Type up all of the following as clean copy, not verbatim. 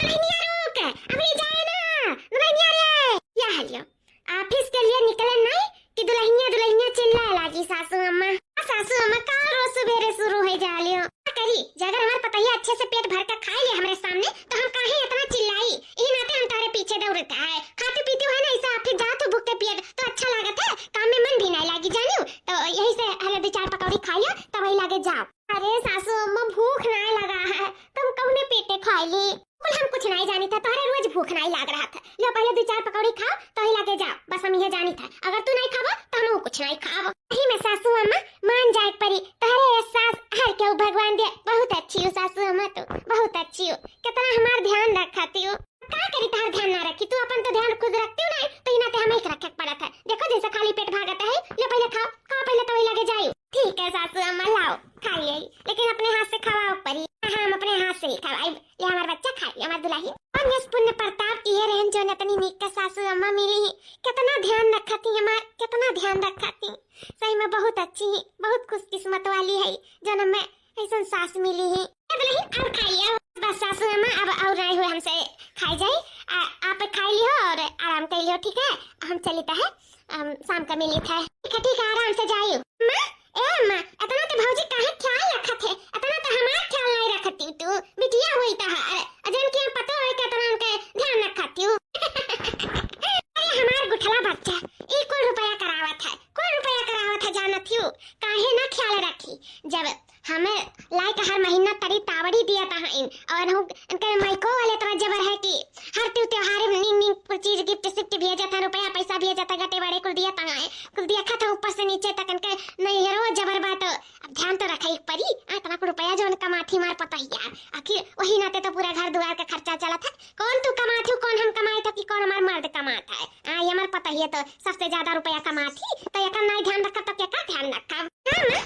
दुल्हनिया रुक, अभी जाए ना दुल्हनिया रे। या हलियो ऑफिस के लिए निकले नहीं कि दुल्हनिया दुल्हनिया चिल्लाए लागी सासू अम्मा। सासू अम्मा का रोज सवेरे शुरू हो जालियो करी। अगर हमारे पतैया अच्छे से पेट भर कर खा ले हमारे सामने तो हम काहे इतना चिल्लाई। ई नाते हम तारे पीछे दौड़ता है। खाते पीते हो ना ऐसा ऑफिस जा तो भूख के पेट तो अच्छा लागत है, काम में मन भी नहीं लागी जानियो। तो यही से हले 2-4 पकौड़ी खाइयो तब वही लागे जाओ। अरे सासू अम्मा भूख नहीं लगा है, तुम कहने पेटे खाई ली। हम कुछ नहीं जानी था, तुम्हारे रोज भूख नहीं लाग रहा था। लो पहले 2-4 पकौड़ी खाओ तो ही लागे जाओ, बस हम ये जानी था। अगर तू नहीं खाबो तो हम कुछ नहीं खाबो। यही में सासू अम्मा मान जाए परी तहरे सास हर के भगवान दे। बहुत अच्छी हो सासू अम्मा, तो बहुत अच्छी हो, कितना हमार ध्यान रखती हो। का करी तार ध्यान ना रखी, तू अपन तो ध्यान खुद रखती हो ना, तो इना ते हमें एक रखे पड़ा था। देखो जैसे खाली पेट भागता है। ले पहले खाओ पहले तो वही लगे जाओ। ठीक है सासू अम्मा लाओ खाइए, लेकिन अपने हाथ से खवाओ परी। हम अपने हाथ से ही खवाई, ले हमारा बच्चा खाई, हमार दुल्ही। और यस पुण्य प्रताप किए रहन जो नतनी नीक का सासू अम्मा मिली। कितना ध्यान रखती हमार, कितना ध्यान रखती। सही में बहुत अच्छी है, बहुत खुशकिस्मत वाली है जो न मैं ऐसा सास मिली है। दुल्ही और खाइए बस सासू अम्मा, अब और नहीं हुए हमसे खाई जाए। आप खाई लियो और आराम कर लियो, ठीक है। हम चलता है, शाम का मिली था। ठीक है आराम से जाइयो। माँ ए माँ इतना तो भौजी काहे ख्याल रखत है, इतना तो हमार ख्याल नहीं रखती तू। बिटिया हुई तो अजन के पता है कितना उनके ध्यान रखती हूँ। अरे हमार गुठला बच्चा एक कोई रुपया करावत है, कोई रुपया करावत है जानत हूँ। काहे ना ख्याल रखी। जब हमें लाइक हर महीना तरी तावड़ी दिया था और हम उनके माइको वाले तो जबर है कि हर त्योहार में नींग चीज गिफ्ट सिफ्ट भेजा जाता, रुपया पैसा भेजा जाता, गटे बड़े कुल दिया था, कुल दिया था ऊपर से नीचे तक उनके नहीं रोज जबर बात। अब ध्यान तो रखा एक परी, इतना को रुपया जो कमाथी मार पता ही यार। आखिर वही नाते तो पूरा घर द्वार का खर्चा चला था। कौन तू कमाती हो, कौन हम कमाए था कि कौन हमार मर्द कमाता है। ये हमार पता ही है, तो सबसे ज्यादा रुपया कमाती तो एक नहीं ध्यान रखा तो क्या ध्यान रखा।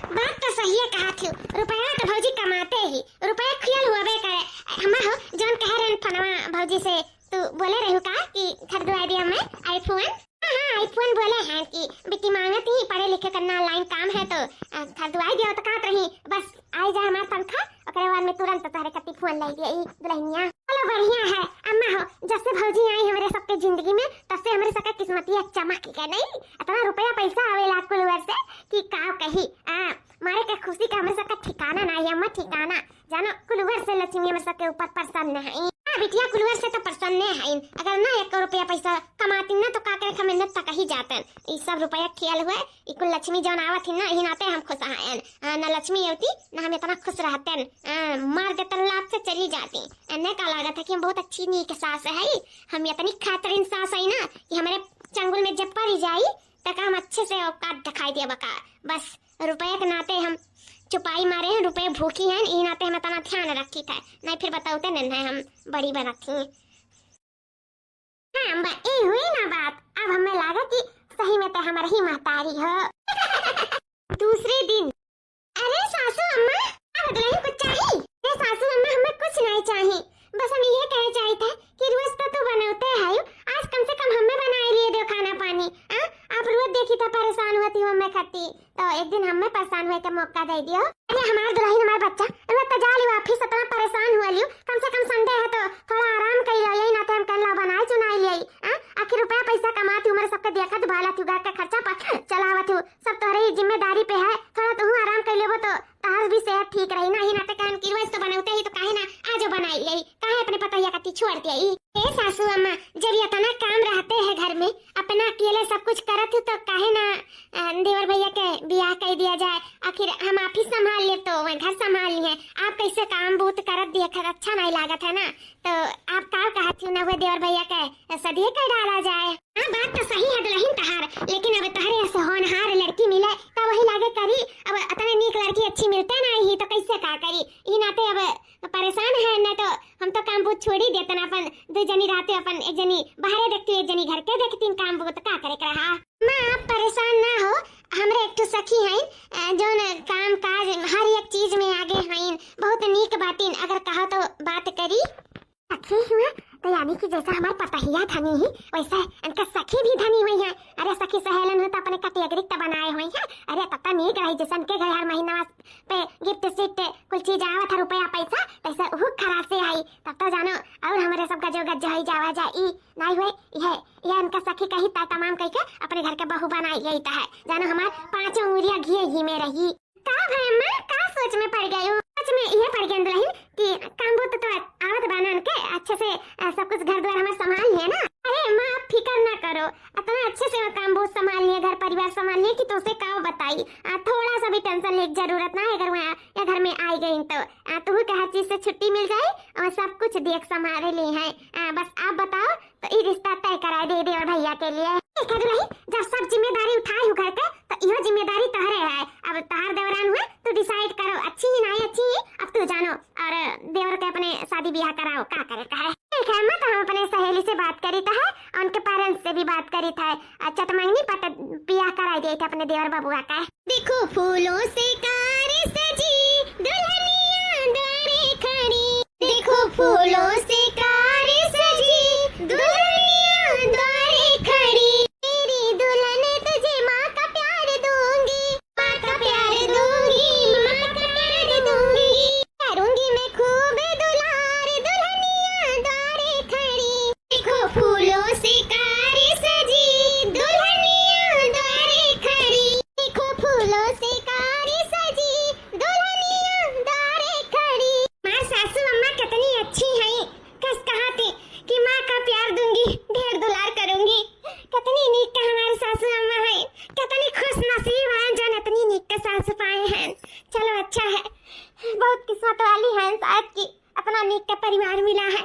बात तो सही है कहा थी, रुपया तो भौजी कमाते ही, रुपया खियल हुआ करे। हम हो जोन कह रहे फनवा भौजी से तू बोले रहू का कि खरीदवा दिया मैं आईफोन। हाँ आईफोन बोले हैं कि बिटी मांगती ही, पढ़े लिखे करना ऑनलाइन काम है तो खरीदवा दिया। तो कहत रही बस आई जा हमारा तनखा, ओकरे बाद में तुरंत तारे कति फोन लाई दिया दुल्हनिया। चलो बढ़िया है अम्मा हो, जब से भौजी आई हमारे सबके जिंदगी में तब से हमारे सबका किस्मतिया चमक गया। नहीं इतना रुपया पैसा आवेला कुलवर से कि का कही। मारे के खुशी का हमारे सबका ठिकाना नहीं है अम्मा, ठिकाना जानो। कुलवर से लक्ष्मी हमारे सबके ऊपर प्रसन्न है। बिटिया कुलवर से तो प्रसन्न है। अगर ना 1 रुपया पैसा कमाती ना तो का करे मेहनत तक ही जातन। ये सब रुपया खेल हुए इकुल लक्ष्मी जौन आवत ही ना, ही नाते हम खुश हैं। ना लक्ष्मी होती ना हम इतना खुश रहते। मार देते लाभ से चली जाती। एने का लागत है कि हम बहुत अच्छी नीक सास है। हम इतनी खातरीन सास है ना कि हमारे चंगुल में जब पड़ी जाई तक हम अच्छे से औकात दिखाई दिया बका। बस रुपये के नाते हम चुपाई मारे हैं, रुपये भूखी हैं, ई नाते हम इतना ध्यान रखी था। नहीं फिर बताओते नहीं हम बड़ी बनाती हैं। हाँ ये हुई ना बात। अब हमें लगा कि सही में तो हमारी ही महतारी हो। दूसरे दिन अरे सासू अम्मा अब दुल्हन कुछ चाहिए। अरे सासू अम्मा हमें कुछ नहीं चाहिए, बस हम ये कहे चाहिए था कि रोज तो तू बनाते है, आज कम से कम हमें बनाए लिए दो खाना पानी। आप रोज देखी तो परेशान होती हूँ मैं खाती, तो एक दिन हमें परेशान हुए का मौका दे दियो। अरे हमारा दुल्हन हमारा बच्चा रोज तो जा लियो ऑफिस, इतना परेशान हुआ लियो, कम से कम संडे है तो थोड़ा आराम कर लो। यही नाते हम कहला बनाए चुनाई ले। आखिर रुपया पैसा कमाती हूँ, सबके देखा तो भाला तू घर का खर्चा चलावत हूँ, सब तुम्हारी जिम्मेदारी पे है। थोड़ा तू आराम कर लेबो तो तार भी सेहत ठीक रही ना। ही नाते कहन की रोज तो बनाते ही तो काहे ना आज बनाई ले, काहे अपने पतैया कति छोड़ दिया। ए सासू अम्मा जब इतना काम रहते हैं घर में, अपना अकेले सब कुछ करत हूँ तो काहे ना देवर भैया के ब्याह कर दिया जाए। आखिर हम ऑफिस संभाल ले तो मैं घर संभाल लिए, आप कैसे काम बहुत करत दिया खर अच्छा नहीं लागत है ना। तो आप का कहती हूँ ना हुए देवर भैया के सदिए कर डाला जाए। हाँ बात तो सही है दुल्हन तहार, लेकिन अब तहरे ऐसे होनहार लड़की मिले तो वही लागे करी। अब इतने नीक लड़की अच्छी मिलते नहीं तो कैसे का करी। ई नाते अब परेशान है ना, तो हम तो काम बहुत छोड़ ही देते ना। अपन 2 जनी रहते, अपन एक जनी बाहर देखती, एक जनी घर के देखती काम बहुत का करे रहा। माँ आप परेशान ना हो, हमरे एक तो सखी हैं जो काम काज हर एक चीज में आगे हैं, बहुत नीक बातिन। अगर कहो तो बात करी सखी हुआ तो यानी कि जैसा हमार पतहिया धनी ही वैसा इनका सखी भी धनी हुई है। अरे सखी सहेलन हो तो अपने कैटेगरी तो बनाए हुई है। अरे तब नीक रही जैसन के घर हर महीना पे गिफ्ट सिफ्ट कुल चीज आवत है रुपया पैसा तैसा वो खराब से आई तब तो जानो और हमारे सब गजो गज ही जावा जाई नहीं हुए यह इनका सखी कही ता तमाम कह के अपने घर के बहू बनाई गई है। जानो हमार 5 उंगलियां घी ही में रही। का भाई मैं का सोच में पड़ गई हूँ। सच में ये पड़ गई दुल्हन कि काम बहुत तो आवत बनान के अच्छे से सब कुछ घर द्वार हमारे संभाल लिया ना। अरे माँ आप फिक्र ना करो इतना अच्छे से काम बहुत संभाल लिया घर परिवार संभाल लिया कि तो उसे का बताई थोड़ा सा भी टेंशन ले जरूरत ना है। अगर वहाँ या घर में आई गई तो तुम्हें हर चीज से छुट्टी मिल जाए और सब कुछ देख संभाले ली है। बस आप बताओ तो ये रिश्ता तय करा दे और भैया के लिए। जब सब जिम्मेदारी उठाई हूँ घर के तो यह जिम्मेदारी तहरे है। अब तहार देवरान हुए तो डिसाइड करो अच्छी ही नहीं अच्छी ही अब तू जानो और देवर के अपने शादी ब्याह कराओ का करे का है। ठीक है मैं तो हम अपने सहेली से बात करी था और उनके पेरेंट्स से भी बात करी था। अच्छा तो मंगनी पता ब्याह करा दिए थे अपने देवर बबुआ का। देखो फूलों से कार सजी दुल्हनिया द्वारे खड़ी। देखो फूलों से कार सजी दुल्हनिया द्वारे खड़ी। तेरी दुल्हन तुझे माँ का प्यार दूंगी माँ का प्यार दूंगी माँ का प्यार दूंगी करूंगी मैं खूब दुलार दुल्हनिया द्वारे खड़ी। देखो फूलों से कार सजी दुल्हनिया द्वारे खड़ी। देखो फूलों से कार सजी दुल्हनिया द्वारे खड़ी। माँ सासू अम्मा कितनी अच्छी हैं। कस कहा थी कि माँ का प्यार दूंगी ढेर दुलार करूंगी। कितनी नीक का हमारे सासू अम्मा है। कितनी खुश नसीब है जो इतनी नीक के सासू पाए हैं। चलो अच्छा है बहुत किस्मत वाली है शायद कि अपना नीक का परिवार मिला है।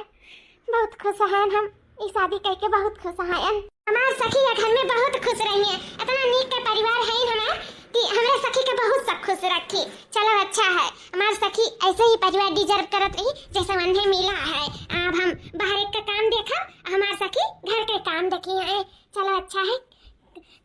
बहुत खुश हैं हम इस शादी करके बहुत खुश हैं। हमारे सखी या घर में बहुत खुश रही है। इतना नीक का परिवार है हमारा कि हमारे सखी के बहुत सब खुश रखी। चलो अच्छा है हमारे सखी ऐसे ही परिवार डिजर्व करत रही जैसे उन्हें मिला है। अब हम बाहर का काम देखा हमारे सखी घर के काम देखी है। चलो अच्छा है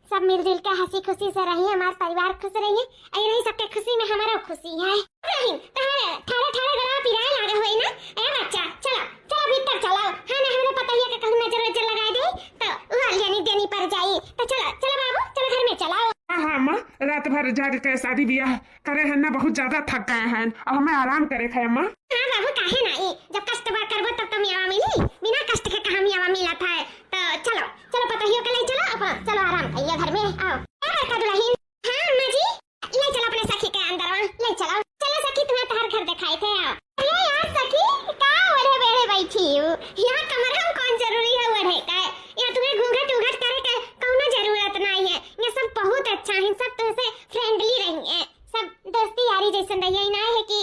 सब मिलजुल के हंसी खुशी से रहिए हमारा परिवार खुश रहिए। ऐसे सबके खुशी में हमारा खुशी है। रहीम ठाड़े ठाड़े गला पिराए लागे होई ना ए बच्चा चलो चलो भीतर चलो। हाँ ना हमने पता ही है कि कहूँ नजर लगाए दे तो वहाँ लेनी देनी पड़ जाई। तो चलो चलो बाबू चलो घर में चलो। हाँ माँ रात भर जाग के शादी ब्याह करे हैं ना बहुत ज्यादा थक गए हैं और हमें आराम करे खाए माँ। हाँ बाबू काहे नहीं जब कष्ट बात करबो तब तो मियावा मिली बिना कष्ट के कहाँ मियावा मिला था। तो चलो चलो पतहियों के ले चलो अपन चलो आराम करिए घर में आओ। का दुल्हन हाँ अम्मा जी ले चलो अपने सखी के अंदर ले चलो। चलो सखी तुम्हें तहार घर दिखाए थे आओ। अरे यार सखी का ओढ़े बेड़े बैठी हूँ यहाँ कमर हम कौन जरूरी है ओढ़े का यहाँ तुम्हें घूंघट उघट करे का कौनो जरूरत नहीं है। ये सब बहुत अच्छा है सब तुमसे फ्रेंडली रही है सब दोस्ती यारी जैसे रही ना है कि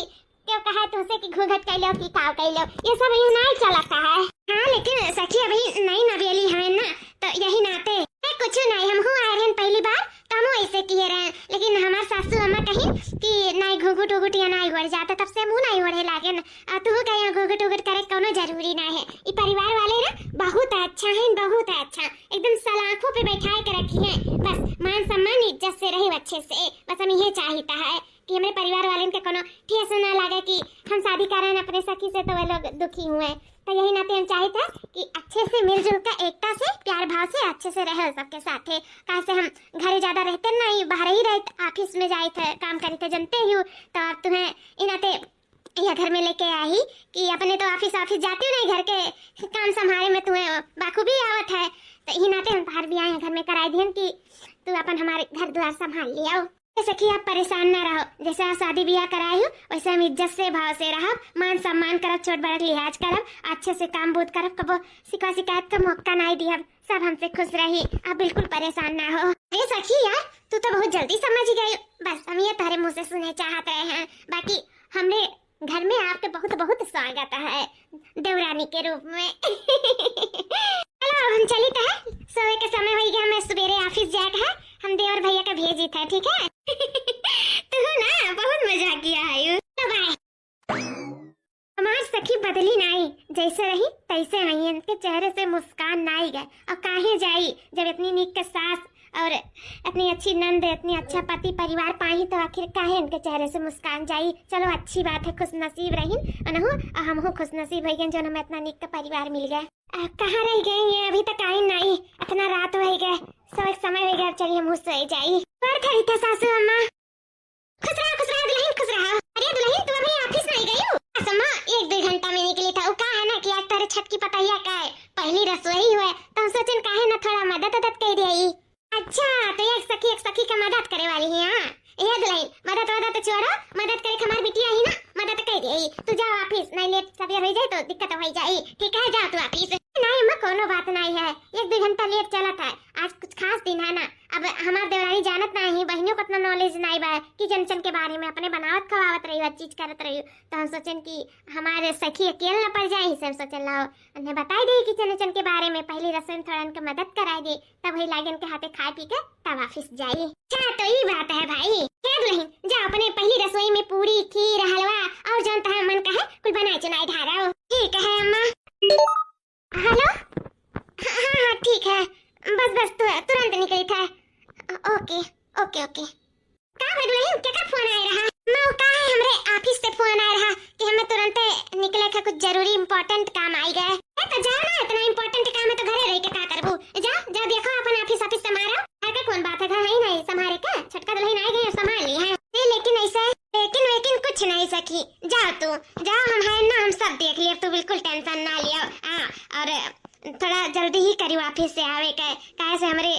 क्यों कहा तुमसे कि घूंघट कर लो कि काव कर लो ये सब यहाँ नहीं चलता है। हाँ लेकिन सखी अभी नई नवेली है ना तो यही नाते कुछ नहीं हम आ रहे हैं पहली बार तो हम ऐसे किए रहे लेकिन हमारे सासू अम्मा कहीं कि नहीं घूंघट उघट या नहीं ओढ़ जाता तब से मुँह नहीं ओढ़े लागे ना तू कहीं घूंघट उघट करे कोनो जरूरी नहीं है। ये परिवार वाले ना बहुत अच्छा है बहुत अच्छा एकदम सलाखों पे बैठाए के रखी है। बस मान सम्मान इज्जत से रहे अच्छे से बस हम ये चाहता है कि हमारे परिवार वाले के कोनो ठेस ना लगे कि हम शादी कर रहे हैं अपने सखी से तो वे लोग दुखी हुए। तो यही नाते हम चाहते हैं कि अच्छे से मिलजुल कर एकता से प्यार भाव से अच्छे से रहे सबके साथ। कैसे हम घर ज्यादा रहते नहीं बाहर ही रहते ऑफिस में जाए थे काम करे थे जानते ही तो अब तुम्हें इन नाते यह घर में लेके आई कि अपने तो ऑफिस जाती हो नहीं घर के काम संभाले में तुम्हें बाखूबी आवत है। तो यही नाते हम बाहर भी आए घर में कराई दिए कि तू अपन हमारे घर द्वार संभाल लिया जैसे कि आप परेशान ना रहो। जैसे आप शादी ब्याह कराई हो वैसे हम इज्जत से भाव से रहो मान सम्मान करब छोट बड़ा लिहाज करब अच्छे से काम बोध करब कबो शिकायत का मौका नहीं दिया सब हमसे खुश रही आप बिल्कुल परेशान ना हो। अरे सखी यार तू तो बहुत जल्दी समझ गई बस हम ये तारे मुँह से सुने चाहते रहे हैं। बाकी हमने घर में आपके बहुत बहुत स्वागत है देवरानी के रूप में। चलो हम चली तो है सोए के समय हो गया मैं सवेरे ऑफिस जाके है हम देवर भैया का भेजी था ठीक है। तू ना बहुत मजा किया है बाय। हमारी सखी बदली नहीं जैसे रही तैसे आई इनके चेहरे से मुस्कान नहीं गए और काहे जाई जब इतनी नीक के सास और इतनी अच्छी नंद, इतनी अच्छा पति परिवार पाई तो आखिर काहे इनके चेहरे से मुस्कान जाई। चलो अच्छी बात है, खुश नसीब रही अनहु हम हो खुश नसीब हो गए जो हमें इतना निक का परिवार मिल गया। कहाँ रह गए ये, अभी तक आई नहीं, इतना रात हो गए, सब समय हो गया, चलिए मुँह सो जाई। पर खड़ी था सासू अम्मा, खुश रहा दुल्हन खुश रहा। अरे दुल्हन तू अभी ऑफिस नहीं गई हो? अम्मा 1-2 घंटा में निकली था, का है ना कि आज तेरे छत की पतैया का है, पहली रसोई हुए तो हम सोचन काहे ना थोड़ा मदद कर दे। अच्छा तो एक सखी का मदद करे वाली है। हाँ ये दुल्हन मदद तो छोड़ो, मदद करे हमारी बिटिया ही ना, मदद कर दे। तू जाओ ऑफिस, नहीं लेट सवेर हो जाए तो दिक्कत हो जाए, ठीक है जाओ तू ऑफिस। नहीं अम्मा कोनो बात नहीं है, 1-2 घंटा लेट चला था, आज कुछ खास दिन है ना। अब हमार देवरानी जानत नहीं, बहनों को इतना नॉलेज नहीं बा कि जनचन के बारे में, अपने बनावत खवावत रही हर चीज करत रही, तो हम सोचन कि हमारे सखी अकेले न पड़ जाए, सब सोचन लाओ उन्हें बता दे कि जनचन के बारे में, पहली रसोई में थोड़ा उनके मदद कराई दे, तब वही लागे उनके हाथे खा पी के तब ऑफिस जाए। अच्छा तो ये बात है भाई, क्या दुल्हन जाओ अपने पहली रसोई में पूरी खीर हलवा और जानता है मन का है कुछ बनाए चुनाई ढारा। ठीक है अम्मा। हेलो हाँ ठीक है, बस तुरंत निकली था। Okay okay okay. का दुल्हन क्या फोन आया रहा? मैं का है हमरे ऑफिस से फोन आया रहा कि हमें तुरंत निकले का, कुछ जरूरी इंपॉर्टेंट काम आई गए। तो जाओ ना, इतना इंपॉर्टेंट काम है तो घरे रह के का करबू, जाओ देखो अपन ऑफिस संभालो। का कौन बात है, घर है नहीं संभाले का, छटका दुल्हन आ गई संभाल ली है। लेकिन ऐसा लेकिन कुछ नहीं सकी, जाओ तू जाओ, हम है ना, हम सब देख लिए, तू बिल्कुल टेंशन ना लियो। और थोड़ा जल्दी ही करी ऑफिस से आवे के, काहे से हमरे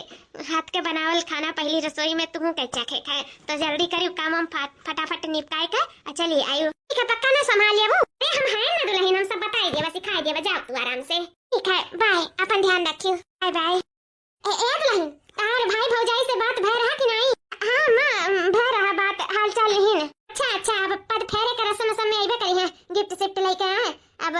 हाथ के बनावल खाना पहली रसोई में तू कैसा खे खाए, तो जल्दी करी काम हम फटाफट निपटाए के चलिए आयु। ठीक है पक्का ना संभाल लियो। हम है ना दुल्हन, हम सब बताई देबा सिखाई देबा, जाओ तू आराम से। ठीक है बाय, अपन ध्यान रखियो, बाय बाय। ए दुल्हन तार भाई भौजाई से बात भय रहा कि नहीं? हाँ मां भय रहा बात, हाल चाल नहीं। अच्छा अब पद फेरे का रस्म में आइबे करी है, गिफ्ट शिफ्ट लेके आए, अब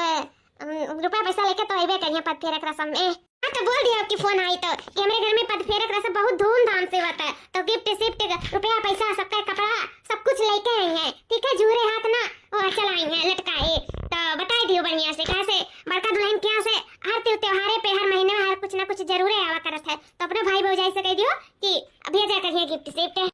रुपया पैसा लेके तो आइबे करी है पद फेरे का रस्म में। हाँ तो बोल दिया आपकी फोन आई तो कि हमारे घर में पद फेरे का रस्म बहुत धूमधाम से होता है, तो गिफ्ट शिफ्ट रुपया पैसा सबका कपड़ा सब कुछ लेके आई है। ठीक है जूरे हाथ ना वो चलाई है लटकाए, तो बताई दियो बढ़िया से, कैसे बड़का दुल्हन क्या से हर त्योहारे पे हर महीने में हर कुछ ना कुछ जरूर आवा करत है, तो अपने भाई भौजाई से कह दियो कि भेजा करिए गिफ्ट शिफ्ट।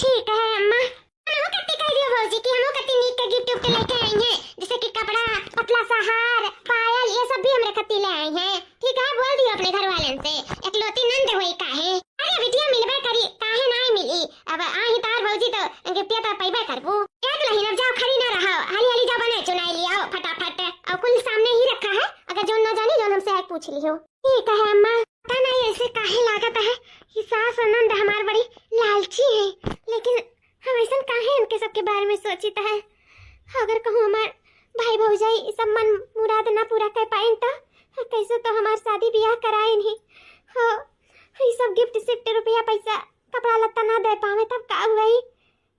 ठीक है अम्मा। हम कत्ती कह दियो भौजी कि हम कत्ती नीक के गिफ्ट उफ्ट लेके आई हैं, जैसे कि कपड़ा पतला सा हार पायल ये सब भी हमरे कत्ती ले आई हैं। ठीक है बोल दियो अपने घर वालन से, एकलौती नंद होई काहे, अरे बिटिया मिलबे करी काहे नहीं मिली, अब आही तार भौजी तो गिफ्टिया तो पैबे करबू। एक नहीं अब जाओ खड़ी ना रहो, हाली जा बने चुनाई लियो फटाफट, और कुल सामने ही रखा है, अगर जो न जानी जो हमसे पूछ लियो। ठीक है अम्मा। पता नहीं ऐसे काहे लागत है कि सास और नंद हमार बड़ी लालची है, लेकिन हम ऐसा काहे उनके सबके बारे में सोचित है, अगर कहूँ हमार भाई भौजाई सब मन मुराद ना पूरा कर पाए तो कैसे तो हमार शादी ब्याह कराए नहीं हो, ये सब गिफ्ट शिफ्ट रुपया पैसा कपड़ा लत्ता ना दे पावे तब का हुई,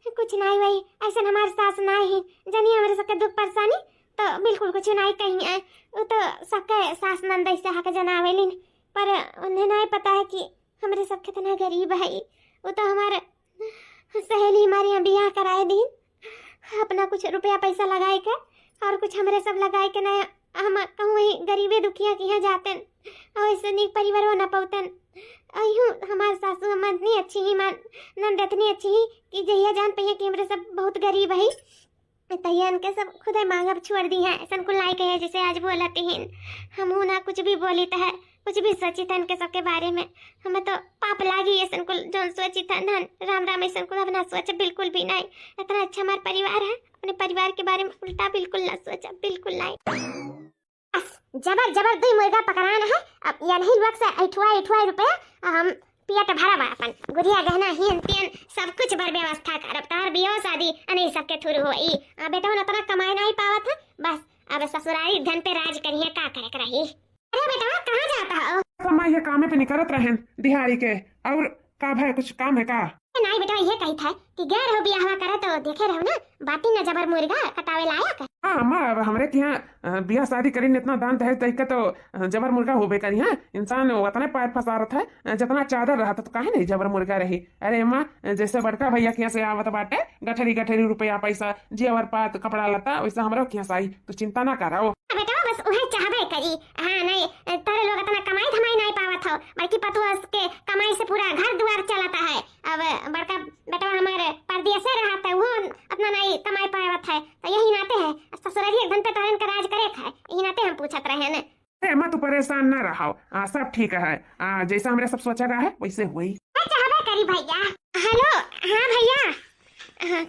कुछ नहीं हुई। ऐसा हमार सास नहीं है, जानिए हमारे सबके दुख परेशानी तो बिल्कुल कुछ नहीं कहीं है, वो तो सबके सास नंद ऐसे हक जनावेलिन, पर उन्हें नहीं पता है कि हमारे सब कितना गरीब है। वो तो हमारे सहेली हमारे यहाँ ब्याह कराए दिन, अपना कुछ रुपया पैसा लगाए के और कुछ हमारे सब लगाए के नहीं, हम कहूँ गरीबे दुखिया के यहाँ जाते और ऐसे नीक परिवार हो न पातन। अयूँ हमारे सासू हम इतनी अच्छी ही मान नंद इतनी अच्छी ही कि जहिया जान पहिया कि हमारे सब बहुत गरीब है, तैया इनके सब खुद मांग छोड़ दी है, ऐसा कुल लाई कहे जैसे आज बोलते हैं, हम ना कुछ भी बोली है कुछ भी सोची था इनके सबके बारे में, हमें तो पाप लागी ऐसा कुल जो सोची था ना, राम राम ऐसा कुल अपना सोचा बिल्कुल भी नहीं। इतना अच्छा हमारा परिवार है, अपने परिवार के बारे में उल्टा बिल्कुल ना सोचा, बिल्कुल नहीं। जबर जबर दो मुर्गा पकड़ाना है, अब या नहीं लोग से ऐठुआ रुपया हम पिया तो भरा अपन गुड़िया गहना हिन तिन सब कुछ बर व्यवस्था करब, तार बियाह शादी अने सबके थुर होई। बेटा उतना कमाए नहीं पावत है, बस अब ससुरारी धन पे राज करिए का करे कर रही। अरे बेटा कहाँ जाता हो? समय ये कामे पे निकलत रहें दिहाड़ी के, और का भाई कुछ काम है का? नहीं बेटा ये कही था कि गैर हो बियाह करे तो देखे रहो ना, बाती न जबर मुर्गा कटावे लाया कर। हाँ अम्मा अब हमरे के यहाँ बियाह शादी करी इतना दान दहेज तरीका तो जबर मुर्गा होबे करी है, इंसान उतने पैर फंसारत है जितना चादर रहा तो काहे नहीं जबर मुर्गा रही। अरे अम्मा जैसे बड़का भैया के यहाँ से आवत बाटे गठरी रुपया पैसा जेवर पात कपड़ा लता वैसा हमारे के यहाँ से आई, तो चिंता ना करो बेटा, बस उहे चाहबे करी। हाँ नहीं तारे लोग इतना कमाई धमाई नहीं पावत हो, हो बड़की पतुआ के कमाई से पूरा घर द्वार चलाता है। अब बड़का बेटा हमारे परदेश से रहता है, वो अपना नहीं कमाई पावत है, तो यही नाते है ससुरारी धन पे तोरन का राज करे है, यही नाते हम पूछत रहे हैं। अरे माँ तू परेशान ना रहो, सब ठीक है। जैसा हमने सब सोचा रहा है वैसे हुई। चाहबे करी भैया। हेलो, हाँ भैया,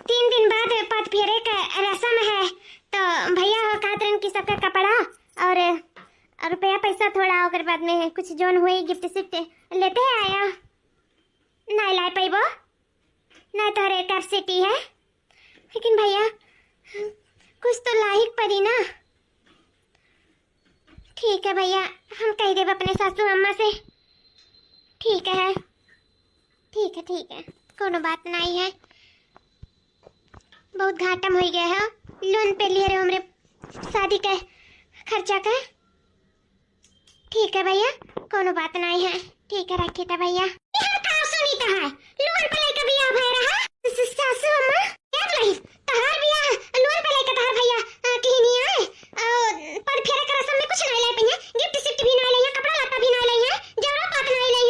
3 दिन बाद पद फेरे का रस्म है, तो भैया कातरन की सबका कपड़ा और रुपया पैसा थोड़ा और बाद में कुछ जोन हुई गिफ्ट सिफ्ट लेते आया। नहीं ला पैबो ना तोरे कैपेसिटी है, लेकिन भैया कुछ तो लायक पड़ी ना। ठीक है भैया, हम कह देब अपने सासू अम्मा से। ठीक है ठीक है ठीक है, कोनो बात नहीं है। बहुत घाटम हो गया है, लोन पे लिए रहे हमरे शादी के खर्चा का। ठीक है भैया, कोनो बात नहीं है। ठीक है रखिए तो भैया। यह का सुनीता है, लोन पे लेके बियाह भय रहा सासू अम्मा क्या बोली तहार बियाह लोन पे लेके तहार भैया कहीं नहीं आए, पर फेरे का रस्म में कुछ नहीं ले पइया, गिफ्ट सिफ्ट भी नहीं ले, कपड़ा लत्ता भी नहीं ले, जरा बात नहीं ले।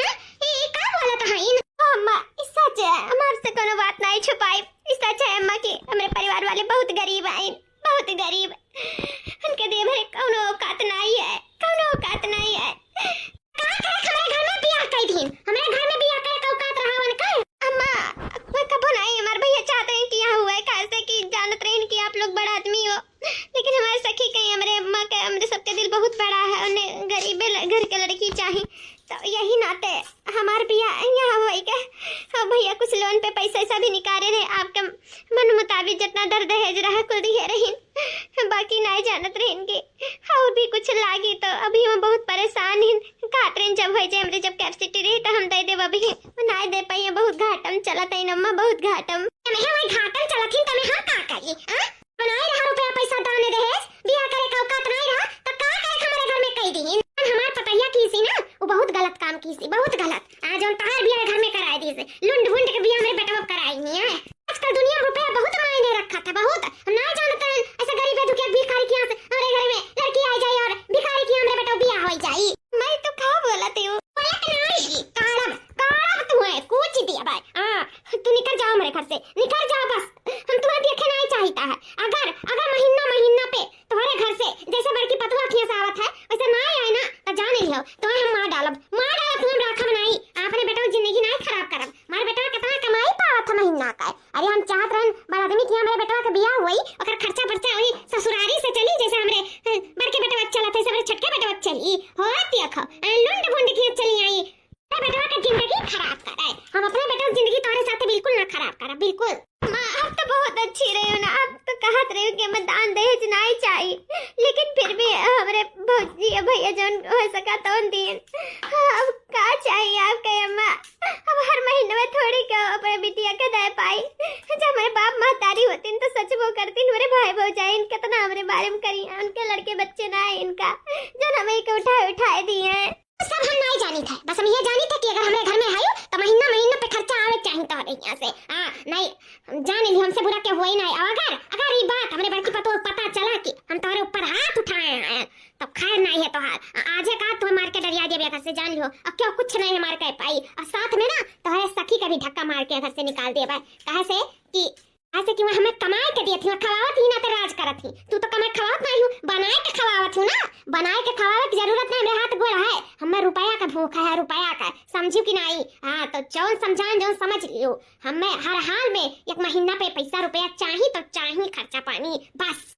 ये का बोला था इन अम्मा, इस सच है हमार से कोनो बात नहीं छुपाई। इस सच है अम्मा की हमारे परिवार वाले बहुत गरीब हैं, बहुत गरीब, उनके देह भरे कोनो औकात नहीं है, कोनो औकात नहीं है। का हमारे घर में बियाह कर दिन, हमारे घर में बियाह करे का औकात रहा वन का अम्मा कोई कबो नहीं। हमारे भैया चाहते हैं कि यहाँ हुआ है कैसे कि जानत रहे कि आप लोग बड़ा आदमी हो, लेकिन हमारे सखी कहीं हमारे अम्मा का हमारे सबके दिल बहुत बड़ा है, उन्हें गरीब घर के लड़की चाहिए, तो यही नाते हमारे बियाह यहाँ हुआ है। हाँ भैया कुछ लोन पे पैसा ऐसा भी निकाले रहे, आपके मन मुताबिक जितना दर दहेज रहा कुल दिए रही, बाकी नहीं जानत रहे इनके और भी कुछ लागी, तो अभी हम बहुत परेशान हैं। कातरन जब हो जाए हमरे जब कैपेसिटी रही तो हम दे देब, अभी नहीं दे पाई, बहुत घाटम चलत है अम्मा, बहुत घाटम। मैं घाटम चलत हिन तमे हम का करी बनाए रहा रुपया पैसा दाने दहेज बियाह करे का औकात नहीं रहा, तो का करे हमारे घर में कह दी हमार पतैया की सी ना, वो बहुत गलत काम की सी, बहुत गलत। आज हम तहार बियाह घर में कराई दी से लुंड भुंड के बियाह मेरे बेटा कराई नहीं है। आजकल दुनिया में रुपया बहुत मायने रखा था, बहुत हम नहीं जानते ऐसा गरीब है दुखिया भिखारी की यहाँ से हमारे घर में लड़की आ जाए और भिखारी की हमारे बेटा बियाह हो जाए। मैं तो कहा बोला थे वो नहीं काड़ब काड़ब तू है कुछ दिया भाई। तू निकल जाओ मेरे घर से, निकल जाओ बस, हम तुम्हें देखे नहीं चाहता है। अगर अगर महीना महीना पे तुम्हारे घर से जैसे बड़की पतुआ की सावत है वैसे ना आए ना तो जान लियो तुम्हें हम मार डालब तुम राखब नहीं, अपने बेटा की जिंदगी नहीं खराब करब। हमारे बेटा कितना कमाई पावत है महीना का, अरे हम चाहत रहन बड़ा आदमी की हमारे बेटा का बियाह हुई और खर्चा पर्चा वही ससुरारी से चली, जैसे हमरे बड़के बेटा चला था हमरे छोटके बेटा चली हो देखो लुंड भुंड की चली आई। बेटा का जिंदगी खराब कराए, हम अपने बेटा की जिंदगी तुम्हारे साथ बिल्कुल ना खराब करा, बिल्कुल। माँ आप तो बहुत अच्छी रही हो ना, आप तो कहत रहे हो कि मैं दान दहेज नहीं चाहिए, लेकिन फिर भी हमारे भौजी भैया जौन हो सका तो दिए। अब का चाहिए आपके अम्मा, अब हर महीने में थोड़ी का अपने बिटिया के दे पाई, जब हमारे बाप महतारी होती तो सच वो करती, मेरे भाई भौजाई कितना हमारे बारे में करी, उनके लड़के बच्चे ना है इनका जो हमें के उठाए दिए हैं, सब हम नहीं जानी थे। बस हम ये जानी थे कि अगर हमारे घर में आयो तो महीना महीना पे खर्चा आवे चाहिए तो यहाँ से नहीं जाने ली हमसे बुरा क्या हुआ ही नहीं। अगर अगर ये बात हमारे बड़की पतों को पता चला कि हम तुम्हारे ऊपर हाथ उठाए हैं तो खैर नहीं है, तो आज का तुम्हें मार के डरिया दे घर से जान लियो, अब क्यों कुछ नहीं मार के पाई, और साथ में ना तुम्हारे सखी का भी धक्का मार के घर से निकाल दे कहे से कि ऐसे कि हमें कमाए के दिए थी, खवावत ही ना तो राज करत थी, तू तो कमाए खवावत नहीं हूँ, बनाए के खवावत हूँ ना, बनाए के खवावे की जरूरत नहीं, मेरे हाथ गोड़ है, हमें रुपया का भूख है, रुपया का समझू कि नहीं। हाँ तो जौन समझान जौन समझ लियो, हमें हर हाल में एक महीना पे पैसा रुपया चाहिए तो चाहिए, खर्चा पानी बस।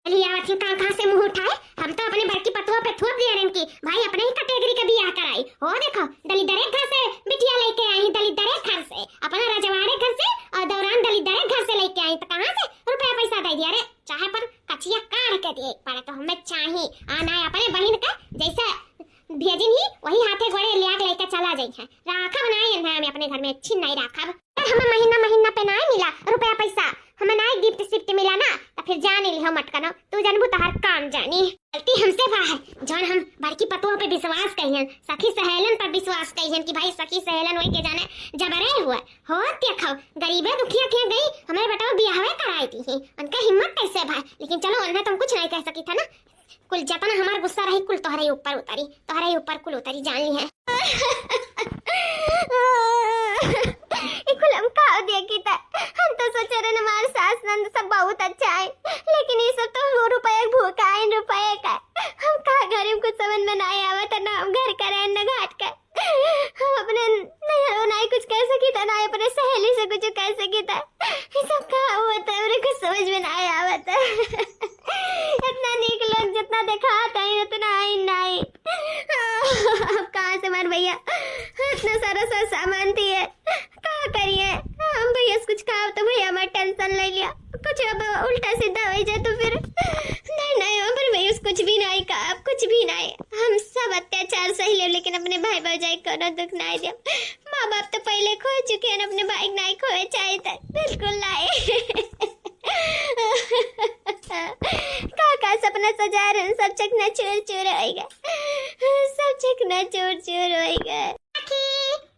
चलिए कहाँ से मुंह उठाए, हम तो अपने बड़की पतुआ पे थोप दिया रहे कि भाई अपने ही कैटेगरी का बियाह कराई हो, देखो दलित घर से बिटिया लेके आई, दलित घर से अपना रजवाड़े घर से और दौरान दलित घर से लेके आई, तो कहाँ से रुपया पैसा दे दिया रे, चाहे पर कचिया काढ़ के दिए पड़े तो हमें चाहिए आना अपने बहन का जैसा भेजिन ही वही हाथे गोड़े लिया लेके चला जाइए, राखब नहीं हमें अपने घर में अच्छी नहीं राखब। हमें महीना पे नहीं मिला रुपया पैसा, हमें नहीं गिफ्ट सिफ्ट मिला ना, तो फिर जाने ली हम अटकनो, तू जानबू तहार काम जानी, गलती हमसे बा है जौन हम बड़की पतों पे विश्वास कहियन, सखी सहेलन पर विश्वास कहियन कि भाई सखी सहेलन वही के जाने जबरे हुआ हो, देखो गरीबे दुखिया के गई हमारे बेटा बियाह कराई थी, उनका हिम्मत कैसे भाई, लेकिन चलो उन्हें तुम कुछ नहीं कह सकी था ना, कुल जतना हमार गुस्सा रही कुल तोहरे ऊपर उतारी, तोहरे ऊपर कुल उतारी, जान ली है। कुल हम का देखी था, हम तो सोचे रहे हमारे सास नंद सब बहुत अच्छा है, लेकिन ये सब तो 2 रुपए भूखा है, रुपए का हम का गरीब कुछ समझ में नहीं आवा था, ना हम घर का रहे ना घाट का, हम अपने नहीं कुछ कह सकी था, ना अपने सहेली से कुछ कह सकी था, ये सब का हुआ था, मेरे कुछ समझ में नहीं आवा था। इतना नीक लोग जितना देखा था उतना ही नहीं। अब कहाँ से मार भैया इतना सारा सामान थी है, क्या करिए हम भैया कुछ खाओ तो भैया हमारा टेंशन ले लिया, कुछ अब उल्टा सीधा हो जाए तो फिर नहीं पर भैया कुछ भी नहीं कहा, कुछ भी नहीं, हम सब अत्याचार सही ले, लेकिन अपने भाई भौजाई को ना दुख नहीं दिया। माँ बाप तो पहले खो चुके हैं, अपने भाई नहीं खोए चाहिए था, बिल्कुल नहीं। का सपना सजा रहे सब चकना चूर चूर होएगा, सब चकना चूर चूर होएगा। सखी,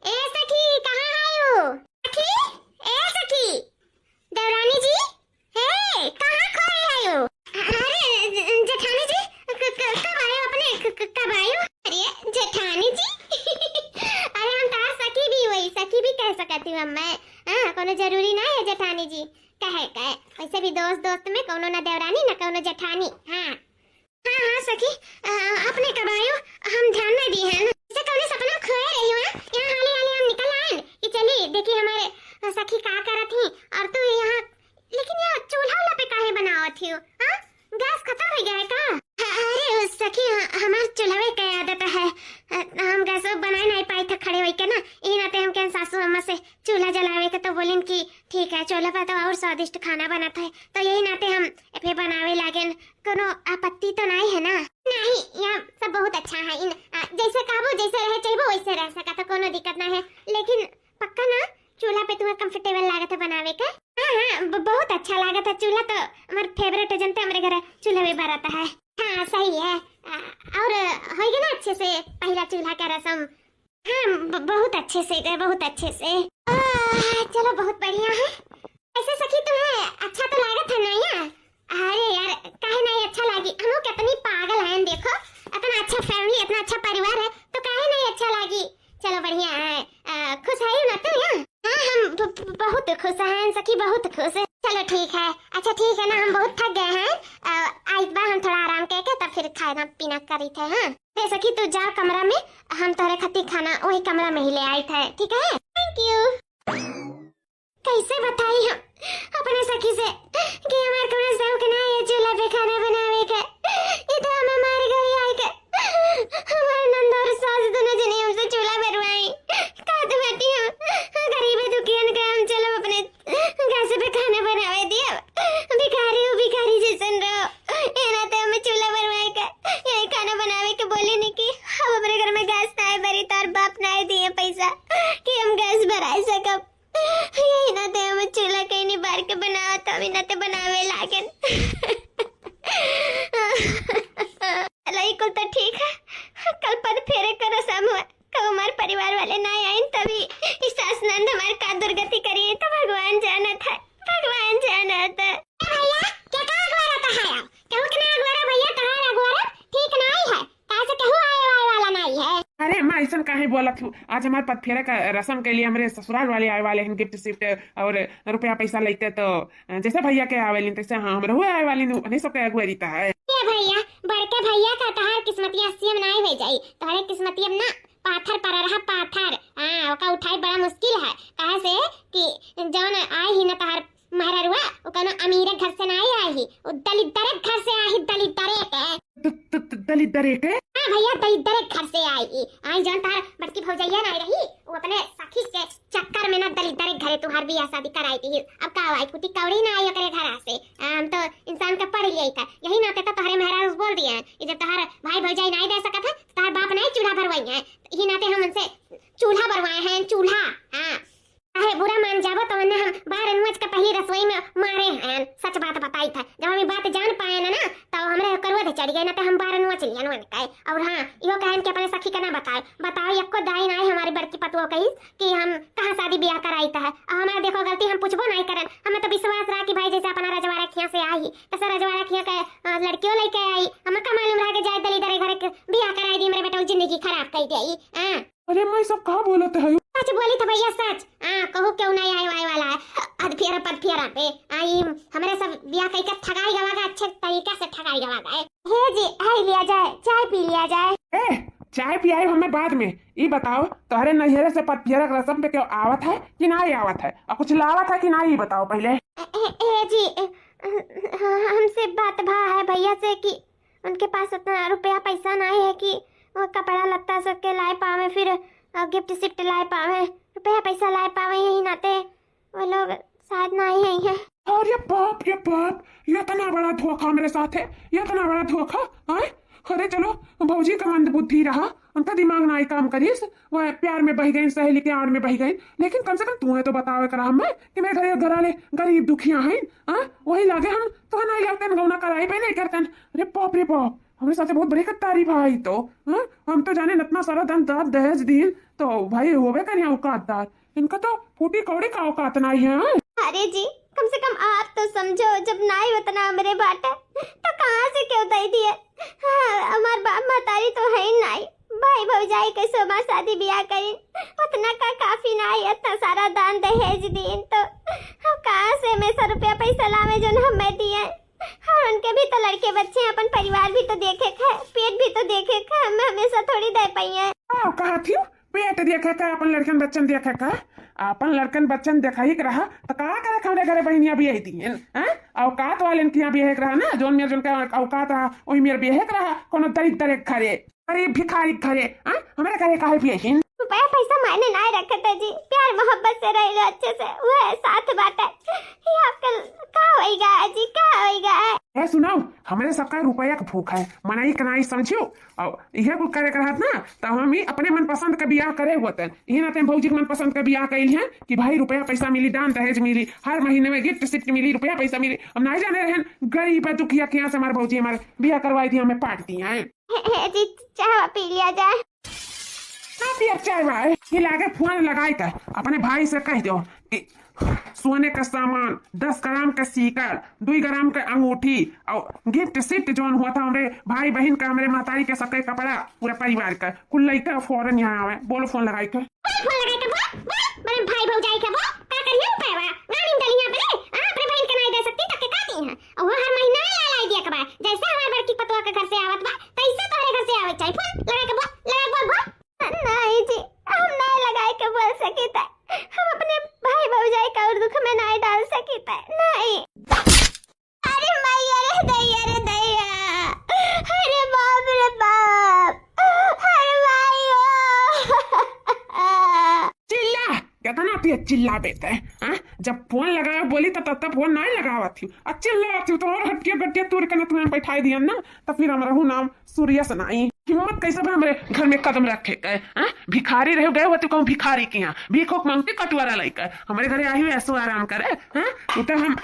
ए सखी कहाँ आयो? सखी, ए सखी, देवरानी जी, हे कहाँ खोए आयो? अरे जेठानी जी, कब आयो अपने, कब आयो? अरे जेठानी जी, अरे हम तार सखी भी हुई, सखी भी कह सकती हूँ मैं, हाँ कोनो जरूरी नहीं है जेठानी जी कहे, वैसे भी दोस्त में कोनो ना देवरानी ना कोनो जेठानी। हाँ हाँ हाँ सखी, अपने कब आयो? हम ध्यान नहीं दिए हैं, इसे कौन सपना खोए रही हो? यहाँ हाले हाले हम निकल आए कि चली देखी हमारे सखी का करत थी, और तू यहाँ, लेकिन यहाँ चूल्हा पे काहे बनावत हो? हाँ गैस खत्म हो गया है का? अरे सखी हमारे चूल्हे का आदत है, हम गैस बनाए नहीं पाए थे खड़े होके ना, यही नाते हम क्या सासू अम्मा से चूल्हा जलावे के तो बोलिन कि ठीक है चूल्हा पर तो और स्वादिष्ट खाना बनता है, तो यही नाते हम फिर बनावे लागे, कोनो आपत्ति तो नहीं है ना? नहीं, यहाँ सब बहुत अच्छा है, इन जैसे कहबो जैसे रहे चाहिए वैसे रह सका, तो कोनो दिक्कत नहीं है, लेकिन पक्का ना चूल्हा पे तुम्हें कंफर्टेबल लागत है बनावे का? हाँ हाँ बहुत अच्छा लागत है, चूल्हा तो हमारे फेवरेट है, जनते हमारे घर चूल्हा भी बरता है। हाँ सही है, और होएगा ना अच्छे से पहला चूल्हा का रस्म? हाँ बहुत अच्छे से, बहुत अच्छे से। चलो बहुत बढ़िया है। ऐसे सखी तुम्हें अच्छा तो लागत है ना यार? अरे यार काहे नहीं अच्छा लागी, हम लोग कितनी पागल हैं, देखो इतना अच्छा फैमिली, इतना अच्छा परिवार है, तो काहे नहीं अच्छा लागी? चलो बढ़िया है, खुश है ना तुम यहाँ? हाँ हम बहुत खुश हैं सखी, बहुत खुश है। चलो ठीक है, अच्छा ठीक है ना, हम बहुत थक गए हैं, आज बार हम थोड़ा आराम करके तब फिर खाना पीना करी थे। हाँ तो सखी तू जा कमरा में, हम तोरे खती खाना वही कमरा में ही ले आए थे, ठीक है? Thank you. कैसे बताई हम अपने सखी से कि हमारे को शौक ना है चूल्हा पे खाना बनावे का, ये तो हमें मार गई आई के, हमारे नंद और सास दोनों जने हमसे चूल्हा भरवाई, का तो बैठी हम गरीब दुखियन का, हम चलो अपने गैस पे खाना बनावे दिया, भिखारी जैसन रहो, ये ना तो हमें चूल्हा भरवाए का, यही खाना बनावे के बोले नहीं कि हम अपने घर में गैस ना भरी, तार बाप ना दिए पैसा कि हम गैस भरा सकब, यही ना तो हमें चूल्हा कहीं नहीं बार के बनाओ, तो अभी ना तो बनावे लागन। कुल तो ठीक है, कल पद फेरे का रस्म हुआ, कब हमारे परिवार वाले ना आए तभी इस सास नंद हमारे का दुर्गति करिए, तो भगवान जाना था, भगवान जाना था। भैया क्या कहा अगवारा था है? कहूं कि ना अगवारा भैया कहा अगवारा ठीक नहीं है, कैसे कहूं आए वाला नहीं है? अरे माँ ऐसा काहे बोला थी? आज हमारे पद फेरे का रस्म के लिए हमारे ससुराल वाले आए वाले हैं, गिफ्ट शिफ्ट और रुपया पैसा लेते, तो जैसे भैया के आवे तैसे हाँ हम रहुए आए वाले नहीं सब के अगुआ जीता है। भैया बड़के भैया का तहार किस्मतिया सीएम नहीं हो जाई, तोहरे किस्मतिया ना पाथर पर रहा पाथर, हाँ ओका उठाई बड़ा मुश्किल है, कहे से कि जौन आई ही ना तहार मारा रुआ वो कोनो अमीर घर से नहीं आई ही, वो दलित घर से आई, दलित दलित हाँ भैया दलित घर से आई जौन तार बड़की भौजैया नहीं रही, वो अपने सखी के चक्कर में ना दलित घरे तुहार बियाह शादी कराई थी, अब का आई कुटी कौड़ी ना आई ओकरे घर से, हम तो इंसान का पढ़ लिया था, यही नाते तो तोहरे मेहरारू बोल दिए हैं, जब तोहर भाई भौजाई नहीं दे सकत है, तोहर बाप नहीं चूल्हा भरवाई है, यही नाते हम उनसे चूल्हा भरवाए हैं, चूल्हा। हाँ अरे बुरा मान जाबो तो ना हम बाहर नोच के पहली रसोई में मारे हैं, सच बात बताई था। जब हम बात जान पाए ना तो हमरे करवा दे चढ़ गए ना तो हम बाहर नोच लिया ना कहे। और हां इहो कहन के अपने सखी का ना बताओ एको दाई ना हमारी बड़की पतुओ कही कि हम कहां शादी ब्याह कराई था। हमारा देखो गलती हम पूछबो नहीं करन, हमें तो विश्वास रहा कि भाई जैसे अपना रजवाड़ा खिया से आई तैसे रजवाड़ा खिया के लड़कियों लेके आई। हमें का मालूम रहा कि जाए दली दरे घर के ब्याह कराई दी मेरे बेटा जिंदगी खराब कर दी। हां अरे मैं सब कहा बोलते है सच बोली तो भैया सच। कहू क्यों नहीं आए वाला है अध फेरा पद फेरा पे आई हमारे सब ब्याह कई का ठगाई गवागा अच्छे तरीके से ठगाई गवागा। हे जी आई लिया जाए चाय पी लिया जाए। ए चाय पियाई हमें बाद में। ये बताओ तोहरे नैहरे से पद फेरा के रस्म पे क्यों आवत है कि नहीं आवत है और कुछ लावत है कि नहीं, ये बताओ पहले। ए जी हमसे बात भा है भैया से कि उनके पास उतना रुपया पैसा नहीं है कि वो कपड़ा लत्ता सबके लाए पावे, फिर गिफ्ट शिफ्ट लाए पावे, रुपया पैसा लाए पावे, यही नाते वो लोग शायद नहीं है हैं। अरे बाप रे बाप, ये इतना बड़ा धोखा मेरे साथ है, ये इतना बड़ा धोखा है। अरे चलो भौजी का मंद बुद्धि रहा, उनका दिमाग ना काम करीस, वो प्यार में बह गई, सहेली के आड़ में बह गई। लेकिन कम से कम तू है तो बतावे करा हमें कि मेरे घर वाले गरीब दुखिया हैं। वही लागे हम तो नहीं लगते गौना कराई पे नहीं करते। अरे बाप रे बाप, हमारे साथ बहुत बड़ी कत्तारी भाई तो। हम तो जाने इतना सारा धन दहेज दिन तो भाई होवे कर औकातदार, इनका तो फूटी कौड़ी का औकात नहीं है। अरे जी कम से कम आप तो समझो, जब नाई उतना मेरे बाटा तो कहाँ से क्यों दे दिए। हमार बाप महतारी तो है ही नहीं, भाई भौजाई के सोमा शादी ब्याह करी उतना का काफी नहीं, इतना सारा दान दहेज दिन तो हम कहाँ से में 100 रुपया पैसा लावे जो हमें दिए। हाँ उनके भी तो लड़के बच्चे हैं, अपन परिवार भी तो देखे है, पेट भी तो देखे है, हमें हमेशा थोड़ी दे पाई है। कहा थी पेट देखे का अपन लड़कन बच्चन देखे का, अपन लड़कन बच्चन देखा ही रहा तो का करे हमारे घरे बहनिया भी आई थी। औकात वाले के यहाँ भी रहा ना, जो मेरे जो औकात रहा वही मेरे भी रहा, कोनो दरिद्र घरे गरीब भिखारी घरे हमारे घरे काहे भी है। रुपया पैसा मायने ना रखता जी, प्यार मोहब्बत से रह लो अच्छे से, वो है साथ बात है। ये आपका का होएगा जी, का होएगा। ए सुनाओ, हमारे सबका रुपया का भूख है, मनाई कनाई समझियो। और यह कुछ करे रहत ना तो हम ही अपने मनपसंद का ब्याह करे होते, यही नाते भौजी के मनपसंद का ब्याह कइल है कि भाई रुपया पैसा मिली, दान दहेज मिली, हर महीने में गिफ्ट शिफ्ट मिली, रुपया पैसा मिली। हम नहीं जाने रहे गरीब है दुखिया के यहाँ से हमारे भौजी हमारे ब्याह करवाई थी, हमें पार्ट दी है। जी चाय पी लिया जाए। चाय भाई ये लागे फोन लगाई कर अपने भाई से कह दो कि सोने का सामान 10 ग्राम का सीकर, 2 ग्राम का अंगूठी और गिफ्ट शिफ्ट जो हुआ था हमारे भाई बहन का, हमारे मातारी के सबके कपड़ा, पूरे परिवार का कुल लइका फौरन यहाँ आवे। बोलो फोन लगाई कर मेरे भाई भौजाई का वो का करिए रुपया गाड़ी में डलियां पे अपने बहन के नहीं दे सकती तक के काती है, और वो हर महीना ला दिया कबा जैसे हमारे बड़की पतवा के घर से आवत बा तैसे तोरे घर से आवे चाहिए। फोन लगा के बोल नहीं जी हम नहीं लगाए के बोल सके ता, हम अपने भाई भौजाई का और दुख में नहीं डाल सके ता नहीं। अरे मैया रे दैया, अरे बाप रे बाप, अरे भाई चिल्ला कितना थी चिल्ला देते हैं। जब फोन लगाया बोली तो तब तक फोन नहीं लगावा थी, चिल्ला थी तो और हटिया गटिया तोड़ के तुम्हें बैठाई दिया ना, तो फिर हम रहू नाम सूर्य से नहीं हिम्मत कैसे भी हमारे घर में कदम रखे गए। भिखारी रह गए होते कहूँ भिखारी के यहाँ भीख मांगते कटवारा लेकर हमारे घरे आई हुई ऐसो आराम करे। तो हम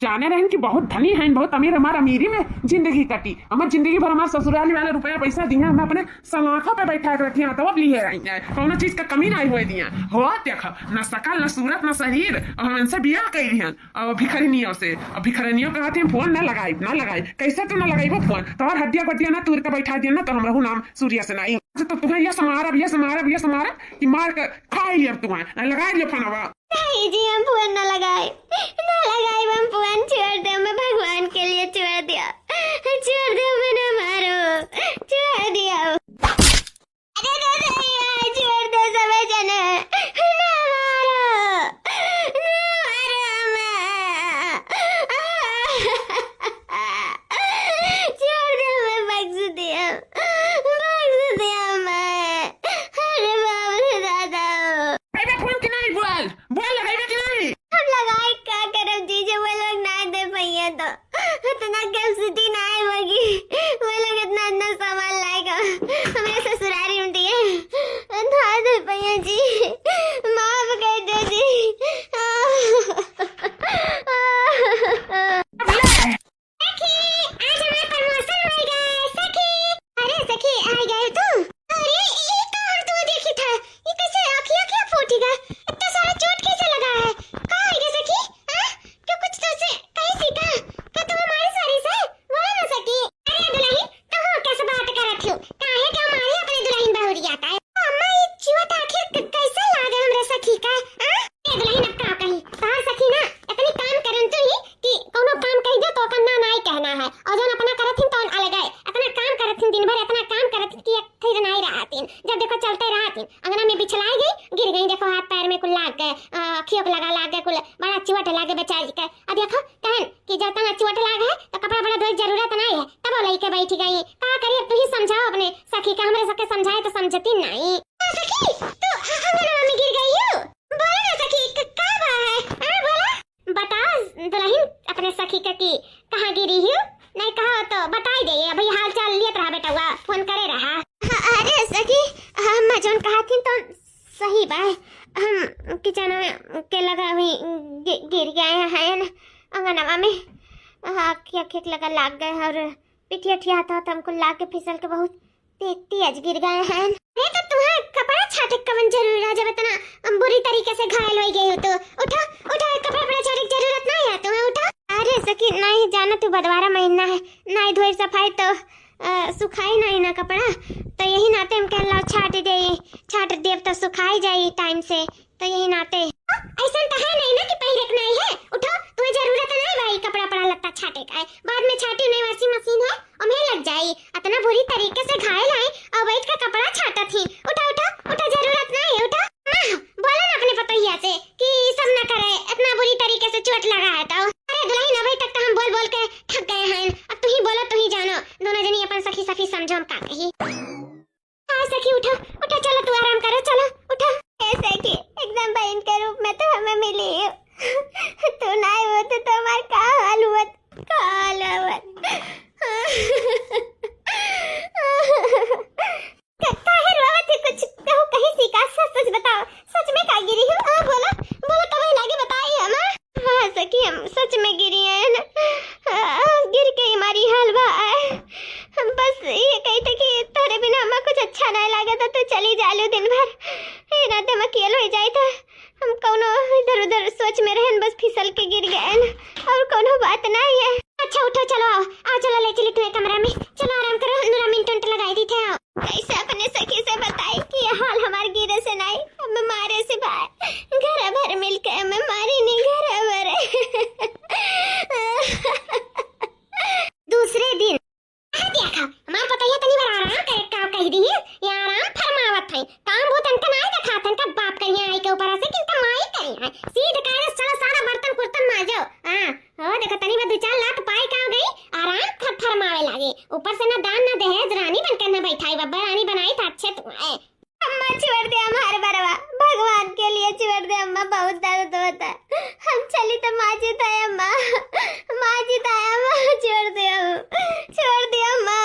जाने रहे कि बहुत धनी है, बहुत अमीर, हमारा अमीरी में जिंदगी कटी, हमारी जिंदगी भर हमारे ससुराली वाले रुपया पैसा दिए हम अपने सलाखों पे बैठा के रखिए तो अब लिए रहेंगे, कौन चीज का कमी नहीं हुए दिया हो। देखा न सकल न सूरत न शरीर, और हम इनसे बियाह कर रही हैं और भिखरनियों से, और भिखरनियों के हाथ फोन न लगाई कैसे तो न लगाई वो फोन तो और हड्डिया गड्डिया ना तूर के बैठा दिया ना, तो हम रहू नाम सूर्य से नहीं। तो तुम्हें ये समारा कि मार कर खा लिया, तुम्हें लगा लिया फोन। नहीं जी हम फोन न लगाए हम फोन छोड़ दे, मैं भगवान के लिए छोड़ दिया, छोड़ दे मैंने मारो छोड़ दिया। अरे छोड़ दे सब जने ना मारो छोड़ दे, मैं बख्श दिया मैं। अरे बाप रे दादा फोन की नहीं बोल लगाएगा कि नहीं? हम लगाए क्या करे जीजे, वो लोग नहीं दे पाइए तो इतना कैपेसिटी नहीं होगी, वो लोग इतना सामान लाएगा। सखी आ गए तू। अरे ये कहाँ तू देखी था? ये कैसे आँखियाँ फूटी गए? इतना सारा चोट कैसे लगा है? कहाँ है ये सखी? हाँ? क्यों कुछ तो से कहीं सीखा? क्या तुम हमारी सारी से? बोला ना सखी। अरे दुल्हन तुम कैसे बात कर रही हो? काहे क्या हमारी अपने दुल्हन बहुरिया का है? अम्मा ये चोट आखिर कैसे लागा हमरे सखी का? हाँ? ये दुल्हन अब का कही? तार सखी ना अपनी काम करन तो ही कि कोनो काम कही दे तो करना नहीं कहना है और जो अपना करथिन तो अलग है। अपना काम करथिन दिन भर इतना काम करथिन कि फिर नहीं रहतिन। जब देखो चलते रहतिन अंगना में बिछलाई गई गिर गई, देखो हाथ पैर में कुल लाग गए, अखियों को लाग गए, कुल बड़ा चोट लागे बेचारी के। अब देखो कहन कि जब तक चोट लाग है तो कपड़ा बड़ा धोए जरूरत नहीं है, तब वो लेके बैठी गई। का करिए तू ही समझाओ अपने सखी का, हमरे सके समझाए तो समझती नहीं। सखी तू अंगना में गिर गई हो? बोला ना सखी का बा है? हां बोला बता दुल्हन अपने सखी का की कहाँ गिरी हो? नहीं कहा तो बताई दे, अभी हाल चाल लियत रहा बेटा, हुआ फोन करे रहा। अरे सखी हम जोन कहा थी तो सही बा, हम किचन में के लगा हुई गिर गए हैं अंगनवा में, आँख लगा लाग गए और पिटिया था तो हमको लाग के फिसल के बहुत तेज गिर गए हैं। अरे तो तुम्हारा कपड़ा छाटे कवन जरूर है? जब इतना बुरी तरीके से घायल हो गई हो तो उठा कपड़ा बड़ा छाटे की जरूरत नहीं है तुम्हें, उठा। अरे सखी नहीं जाना तू बदवारा महीना है, नहीं धोई सफाई तो सुखाई नहीं ना कपड़ा, तो यही नाते हम कह लो छाट दे तो सुखाई जाए टाइम से, तो यही नाते। ऐसा तो है नहीं ना कि पहिरक नहीं है, उठो तुम्हें जरूरत नहीं भाई कपड़ा पड़ा लगता छाटे का है, बाद में छाटी नहीं वैसी मशीन है और मैं लग जाई। इतना बुरी तरीके से घायल है और बैठ का कपड़ा छाटा थी, उठा जरूरत नहीं है, उठा। बोला ना अपने पतोहिया से कि सब ना करे, इतना बुरी तरीके से चोट लगा है तो। अरे दुल्हन अभी तक तो हम बोल के थक गए हैं, अब तू ही बोलो तू ही जानो, दोनों जनी अपन सखी समझो हम का कही। हाँ सखी उठो चलो तू आराम करो, चलो उठो। ऐसे कि एकदम बहन के रूप में तो हमें मिली हो, तू नहीं हो तो तुम्हारा का हाल हुआ कुछ कहो कहीं सीखा, सच बताओ, सच में का गिरी हो? हाँ बोलो कभी लागे बताइए हमें। हाँ सखी हम सच में गिरी है ना, गिर के हमारी हलवा है। हम बस ये कही थे कि तेरे बिना हमें कुछ अच्छा नहीं लगा था, तो चली जालू दिन भर ये रात हम अकेले हो जाए था, हम कोनो इधर उधर सोच में रहन बस फिसल के गिर गए ना, और कोनो बात नहीं है। अच्छा उठो चलो आओ चलो ले चली तुम्हें कमरा में, चलो आराम करो, नूरा मिनट लगाई दी थे। आओ कैसे अपने सखी से बताई कि हाल हमारे गिरे से नहीं, हमें मारे से बाहर घर भर मिलकर हमें मारी नहीं, घर भर। दूसरे दिन देखा हमार पतैया तनी बार आराम करे का कह दी है, ये आराम फरमावत है, काम बहुत अंक नहीं देखा था का बाप करिया आई के ऊपर से किंता माई करी है, सीध करे चलो सारा बर्तन कुर्तन माजो। हां हो देखो तनी में 2-4 लाख पाई का गई, आराम फरमावे लागे, ऊपर से ना दान ना दहेज, रानी बनकर ना बैठाई, बब्बा रानी बनाई था अच्छे तुम है। अम्मा छोड़ दे हमारे बरवा, भगवान के लिए छोड़ दे अम्मा, बहुत दर्द होता है, हम चली तो माँ जीता है अम्मा, छोड़ दे अम्मा।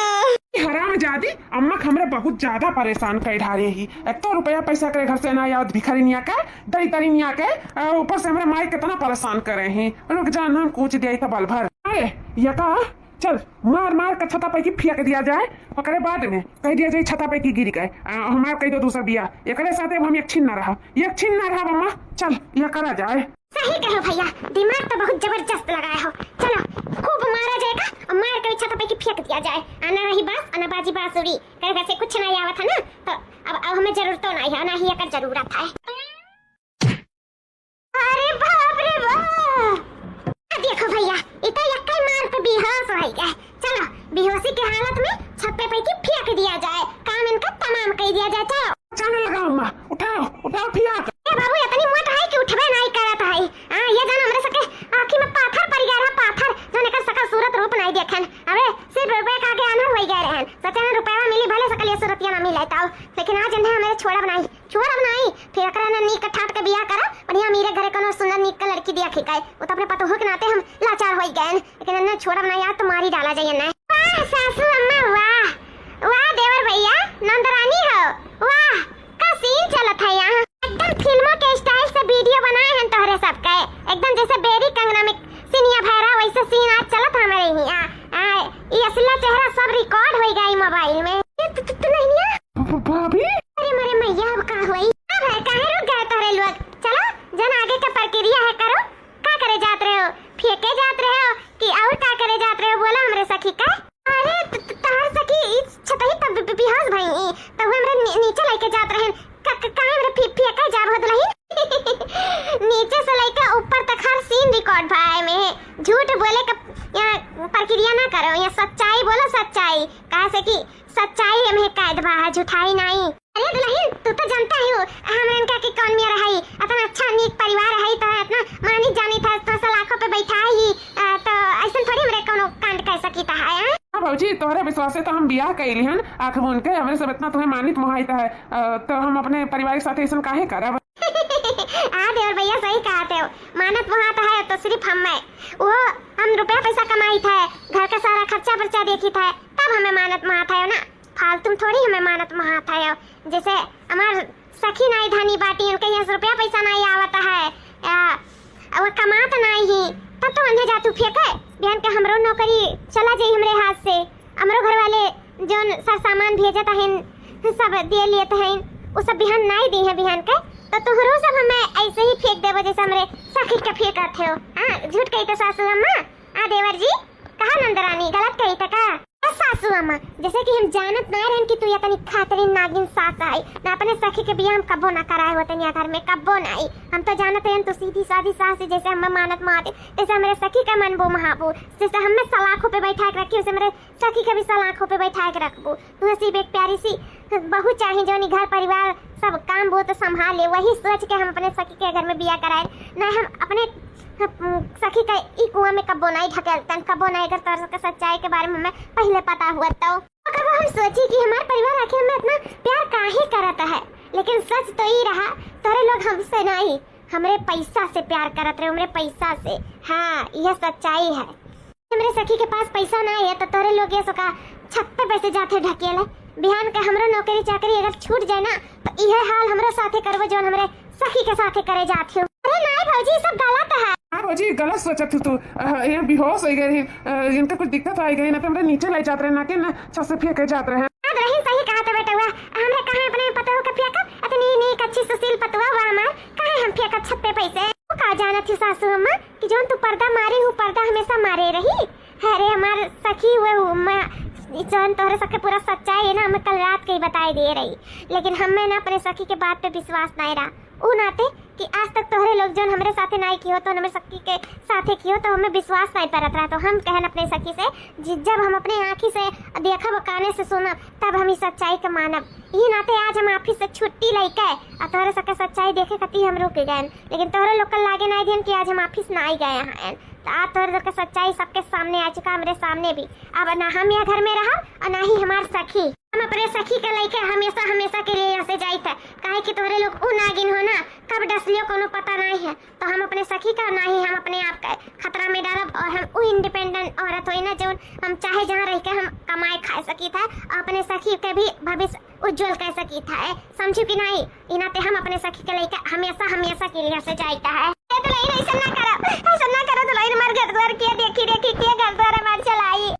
हरामजादी अम्मा हमरे बहुत ज्यादा परेशान कर ढारे ही, एक तो रुपया पैसा करे घर से ना याद भिखारी निया के दरी तरी निया के, ऊपर से हमरे माई कितना परेशान करे हैं। रुक जा ना कूच दिया था बल भर। अरे ये का चल मार के छता पे की फेंक दिया जाए, और बाद में कह दिया जाए छता पे की गिर गए, हमार कह दो दूसरा बिया एकरे साथे हम एक छिन ना रहा अम्मा, चल ये करा जाए। सही कहो भैया, दिमाग तो बहुत जबरदस्त लगाए हो, चलो खूब मारा जाएगा और मार के छत पे की फेंक दिया जाए, आना रही बास आना बाजी बांसुरी करे, वैसे कुछ नहीं आवत है ना, तो अब हमें जरूरत तो नहीं है ना ही अगर जरूरत है। अरे बाप रे बाप, देखो भैया इतना यक्का मार पे बेहोश हो गया, चलो बेहोशी की हालत में छत पे की फेंक दिया जाए, काम इनका तमाम कर दिया जाए। चलो जाने लगा अम्मा, उठाओ फेंक। ए बाबू इतनी मोट है कि उठबे नहीं करत है, हां ये जान हमरे सके आंखी में पाथर पड़ गया रहा, पाथर जोने का सकल सूरत रूप नहीं देखन, अबे सिर्फ रुपए का के अनहर हो गए रहन, सचन रुपया मिली भले सकल ये सूरतिया ना मिले ताऊ, लेकिन आज इन्हें हमारे छोड़ब नहीं फिर एकरा ने नीक ठाट के बियाह करा, बढ़िया मेरे घरे कोनो सुंदर नीक लड़की दिया खिकाए, वो तो अपने पतोह के नाते हम लाचार हो गए, लेकिन इन्हें छोड़ब नहीं यार, तो मारी डाला जाए ना। वाह सासू अम्मा, वाह देवर भैया, नंदरानी हो, वाह का सीन चलत है यहाँ, एकदम फिल्मों के स्टाइल से वीडियो बनाए हैं तोहरे सबके, एकदम जैसे बेरी कंगना में सिनिया भैरा वैसे सीन आज चलत हमारे यहाँ, ये असली चेहरा सब रिकॉर्ड हो गई मोबाइल में। भाभी अरे मेरे मैया अब का हुई अब है काहे रुक गए तोरे लोग चलो जन आगे का प्रक्रिया है करो का करे जात रहे हो फेंके जात रहे हो कि और का करे जात रहे हो बोला हमरे सखी का अरे तार सखी छतही तब बिहास भाई तब हमरे नीचे लेके जात रहे काहे हमरे फेंका जाब हो दुलही नीचे से लेके ऊपर तक हर सीन रिकॉर्ड भाई में झूठ बोले का यहाँ प्रक्रिया ना करो यहाँ सच्चाई बोलो सच्चाई कहा से कि सच्चाई हमें कैद बा है झूठाई नहीं अरे दुल्हन तू तो जानता ही हो हमरा इनका के कौन मेरा है इतना अच्छा नीक परिवार है तो इतना मानी जानी था तो लाखों पे बैठा ही तो ऐसा थोड़ी हमरे कोनो कांड कर सकी था है हाँ भाजी तोहरे विश्वास से तो हम बियाह कैली हन आँख मूंद के हमरे सब इतना तुम्हें मानित मोहाइता है तो हम अपने परिवार के साथ ऐसा काहे करब देवर भैया सही कहा थे मानत वहाँ है तो सिर्फ हम वो हम रुपया पैसा कमाई था घर का सारा खर्चा बर्चा देखी था तब हमें मानत महा था ना फालतू थोड़ी हमें मानत महा था जैसे हमार सखी नाई धनी बाटी उनके यहाँ से रुपया पैसा नहीं आवता है वो कमात नहीं ही तब तो अंधे जातू फेंके बहन के हमरो नौकरी चला जाई हमरे हाथ से हमरो घर वाले जो सर सामान भेजत हैं सब दे लेते हैं वो सब बिहान नहीं दी है बिहान के तो तुहरो सब हमें ऐसे ही फेंक देबो जैसे हमरे सखी के फेंकत हो हां झूठ कही तो सासू अम्मा देवर जी कहा नंदरानी गलत कही था का सासू अम्मा जैसे कि हम जानत ना रहन कि तू या तनी खातरीन नागिन सास आई ना अपने सखी के बियाह हम कब्बो ना कराए होते या घर में कब्बो नहीं हम तो जानत रहन तू सीधी सादी सास जैसे हम मानत माते जैसे हमरे सखी का मनबो महाबू जैसे हमें सलाखों पे बैठा के रखी वैसे हमरे सखी के भी सलाखों पे बैठा के रखबो तू सिर्फ एक प्यारी सी बहू चाहिए जो घर परिवार सब काम बहुत संभाल ले वही सोच के हम अपने सखी के घर में बियाह कराए ना हम अपने सखी का ई कुआं में कब्बो नहीं ढकेलतन कब्बो नहीं अगर तोर के सच्चाई के बारे में हमें पहले पता हुआ तो कब हम सोची कि हमारे परिवार आखिर में इतना प्यार काहे करता है लेकिन सच तो ही रहा तोरे लोग हमसे नहीं हमरे पैसा से प्यार करत रहे हमरे पैसा से हाँ यह सच्चाई है हमरे सखी के पास पैसा नहीं है तो तोरे लोग ये सका छत पे पैसे जाते ढकेले बिहान के हमरो नौकरी चाकरी अगर छूट जाए ना तो यह हाल हमरो साथे करबो जो हमरे सखी के साथे करे जाते हो अरे नहीं भौजी सब गलत है हाँ भाजी गलत सोचत तू यहाँ बेहोश हो गए इनका कुछ दिक्कत आई गई ना तो हमरे नीचे ले जाते रहे ना के ना छत से फेंके जाते रहे रही सही कहा था बेटा हुआ हमरे कहां अपने पतों का फेंका इतनी नीक अच्छी सुशील पतवा हुआ हमार कहां हम फेंका छत पे पैसे वो का जाना थी सासू अम्मा कि जोन तू पर्दा मारी हूं पर्दा हमेशा मारे रही अरे हमार सखी हुए जान तोहरे सबके पूरा सच्चाई है ना हमें कल रात के ही बताई दे रही लेकिन हमें ना अपने सखी के बात पे विश्वास नहीं रहा वो नाते कि आज तक तोहरे लोग जो हमरे साथे नहीं कियो तो हमें सखी के साथे कियो तो हमें विश्वास नहीं परत रहा तो हम कहन अपने सखी से जब हम अपने आँखी से देखब काने से सुनब तब हम इस सच्चाई के मानब ये नाते आज हम ऑफिस से छुट्टी लेके और तोहरे सबके सच्चाई देखे खातिर हम रुक गए लेकिन तोहरे लोग कल लागे नहीं दिन कि आज हम ऑफिस ना आई गए हैं तो आज तोहरे लोग का सच्चाई सबके सामने आ चुका हमारे सामने भी अब ना हम यहाँ घर में रहा और ना ही हमार सखी हम अपने सखी के लेके हमेशा हमेशा के लिए यहाँ से जाई थे काहे कि तोहरे लोग उ नागिन हो ना कब डसलियो कोनो पता नहीं है तो हम अपने सखी का ना ही हम अपने आप का खतरा में डालब और हम उ इंडिपेंडेंट औरत होई ना जो हम चाहे जहाँ रह के हम कमाए खा सकी था और अपने सखी के भी भविष्य उज्जवल कर सकी था समझू कि नहीं इनाते हम अपने सखी के लेके हमेशा हमेशा के लिए से जाता है तो नहीं ऐसा ना करो तो नहीं हमारे घर द्वार के देखी के घर द्वार हमारे चलाई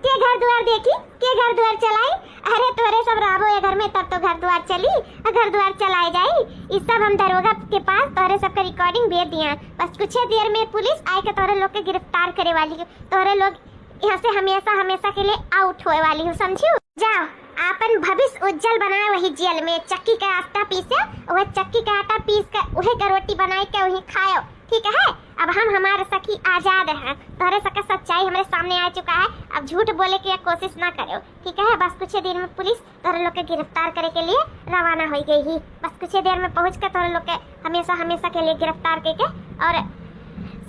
के घर द्वार देखी के घर द्वार चलाई अरे तोरे सब राबो ये घर में तब तो घर द्वार चली घर द्वार चलाए जाई इस सब हम दरोगा के पास तोरे सब का रिकॉर्डिंग भेज दिया बस कुछ देर में पुलिस आए के तोरे लोग के गिरफ्तार करे वाली तोरे लोग यहाँ से हमेशा हमेशा के लिए आउट होए वाली हूँ समझू जाओ अपन भविष्य उज्जवल बनाए वही जेल में चक्की का आटा पीसे वह चक्की का आटा पीस कर वही का रोटी बनाए के वही खाओ ठीक है अब हम हमारे सखी आजाद हैं तोरे सबका सच्चाई हमारे सामने आ चुका है अब झूठ बोले की कोशिश ना करो ठीक है बस कुछ देर में पुलिस तोरे लोग के गिरफ्तार करे के लिए रवाना हो गई ही बस कुछ देर में पहुँच कर तोरे लोग के हमेशा हमेशा के लिए गिरफ्तार करके और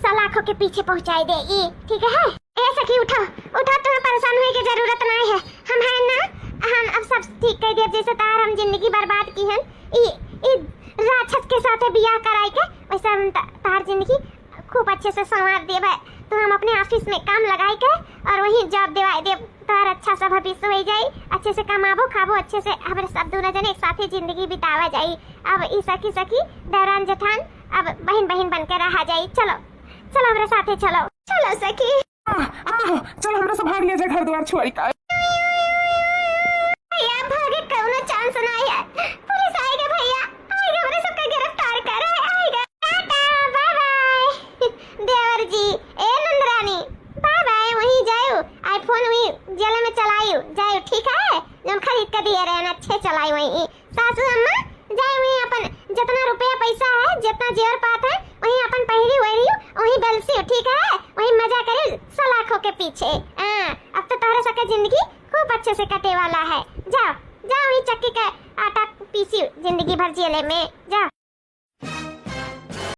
सलाखों के पीछे पहुँचाई देगी ठीक है ए सखी उठो तुम्हें परेशान होने की जरूरत नहीं है हम हैं ना हम अब सब ठीक कर दिया जैसे तार हम जिंदगी बर्बाद की है राक्षस के साथ बियाह कराई के वैसे हम तार जिंदगी खूब अच्छे से संवार देवे तो हम अपने ऑफिस में काम लगाई के और वही जॉब दिवाई दे तार अच्छा सा भविष्य हो जाए अच्छे से कमाबो खाबो अच्छे से हमारे सब दोनों जने एक साथ ही जिंदगी बितावा जाए अब ई सखी दौरान जेठान अब बहन बहन बन के रहा जाए चलो हमारे साथ चलो सखी चलो हमरा से भाग ले जा घर द्वार छोड़ के भागे कौनो वही जेल में चलाई जाए, ठीक है, जब खरीद कर दिए रहे ना अच्छे चलाई वही सासू अम्मा जाए वही अपन जितना रुपया पैसा है जितना जेवर पात है वही अपन पहरी वही वही बेलसी, ठीक है, वही मजा करे सलाखों के पीछे। अब तो तोहरे सके जिंदगी खूब अच्छे से कटे वाला है। जाओ जाओ वही चक्की का आटा पीसी जिंदगी भर जेले में जाओ।